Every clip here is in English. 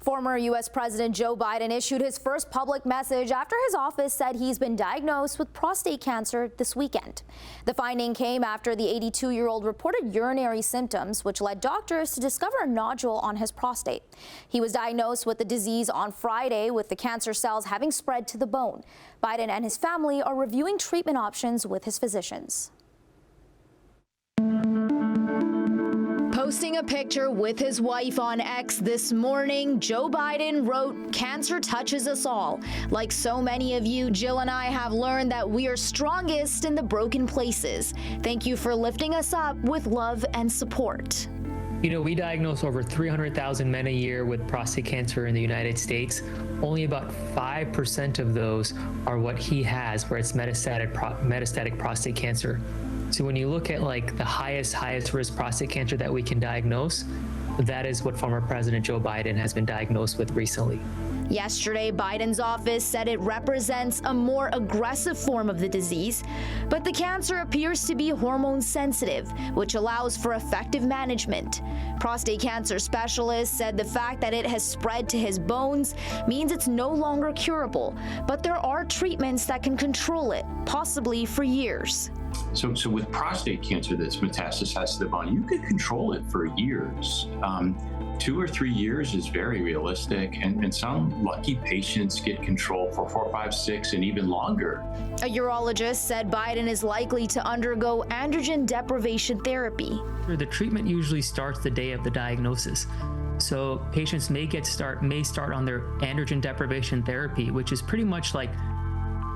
Former U.S. President Joe Biden issued his first public message after his office said he's been diagnosed with prostate cancer this weekend. The finding came after the 82-year-old reported urinary symptoms, which led doctors to discover a nodule on his prostate. He was diagnosed with the disease on Friday, with the cancer cells having spread to the bone. Biden and his family are reviewing treatment options with his physicians. Posting a picture with his wife on X this morning, Joe Biden wrote, "Cancer touches us all. Like so many of you, Jill and I have learned that we are strongest in the broken places. Thank you for lifting us up with love and support." You know, we diagnose over 300,000 men a year with prostate cancer in the United States. Only about 5% of those are what he has, where it's metastatic prostate cancer. So when you look at like the highest risk prostate cancer that we can diagnose, that is what former President Joe Biden has been diagnosed with recently. Yesterday, Biden's office said it represents a more aggressive form of the disease, but the cancer appears to be hormone sensitive, which allows for effective management. Prostate cancer specialists said the fact that it has spread to his bones means it's no longer curable, but there are treatments that can control it, possibly for years. So with prostate cancer that's metastasized to the bone, you could control it for years. 2 or 3 years is very realistic, and some lucky patients get control for 4, 5, 6, and even longer. A urologist said Biden is likely to undergo androgen deprivation therapy. The treatment usually starts the day of the diagnosis. So patients may start on their androgen deprivation therapy, which is pretty much like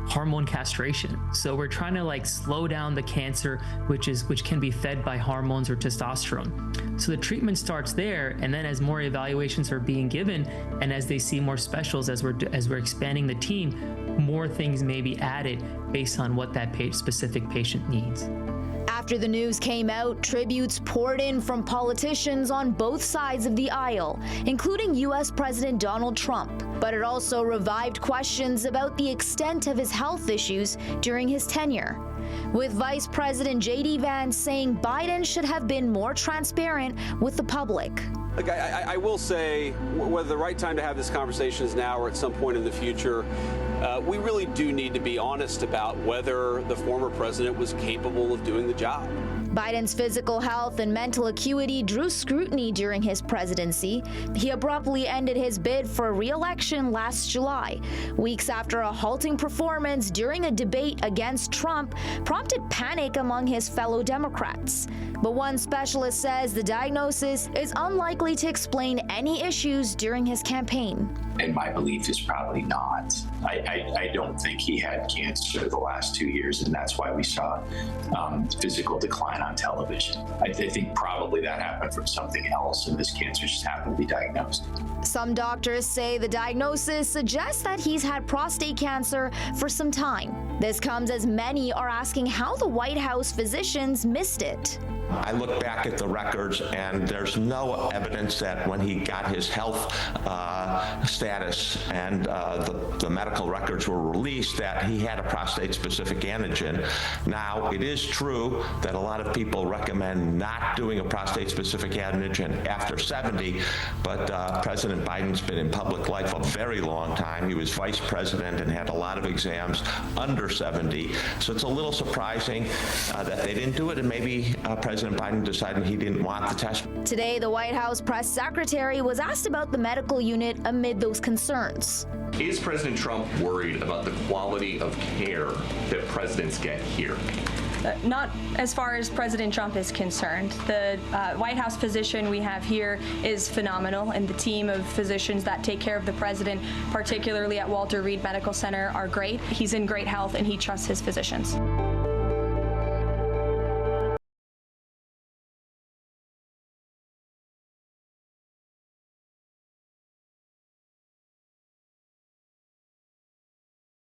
hormone castration. So we're trying to like slow down the cancer, which can be fed by hormones or testosterone. So the treatment starts there, and then as more evaluations are being given, and as they see more specials, as we're expanding the team, more things may be added based on what that specific patient needs. After the news came out, tributes poured in from politicians on both sides of the aisle, including U.S. President Donald Trump. But it also revived questions about the extent of his health issues during his tenure, with Vice President J.D. Vance saying Biden should have been more transparent with the public. Look, I will say, whether the right time to have this conversation is now or at some point in the future, we really do need to be honest about whether the former president was capable of doing the job. Biden's physical health and mental acuity drew scrutiny during his presidency. He abruptly ended his bid for re-election last July, weeks after a halting performance during a debate against Trump prompted panic among his fellow Democrats. But one specialist says the diagnosis is unlikely to explain any issues during his campaign. And my belief is probably not. I don't think he had cancer the last 2 years, and that's why we saw physical decline on television. I think probably that happened from something else, and this cancer just happened to be diagnosed. Some doctors say the diagnosis suggests that he's had prostate cancer for some time. This comes as many are asking how the White House physicians missed it. I look back at the records, and there's no evidence that when he got his health status and the medical records were released that he had a prostate-specific antigen. Now, it is true that a lot of people recommend not doing a prostate-specific antigen after 70, but President Biden's been in public life a very long time. He was vice president and had a lot of exams under 70, so it's a little surprising that they didn't do it, and maybe President Biden decided he didn't want the test. Today, the White House press secretary was asked about the medical unit amid those concerns. Is President Trump worried about the quality of care that presidents get here? Not as far as President Trump is concerned. The White House physician we have here is phenomenal, and the team of physicians that take care of the president, particularly at Walter Reed Medical Center, are great. He's in great health, and he trusts his physicians.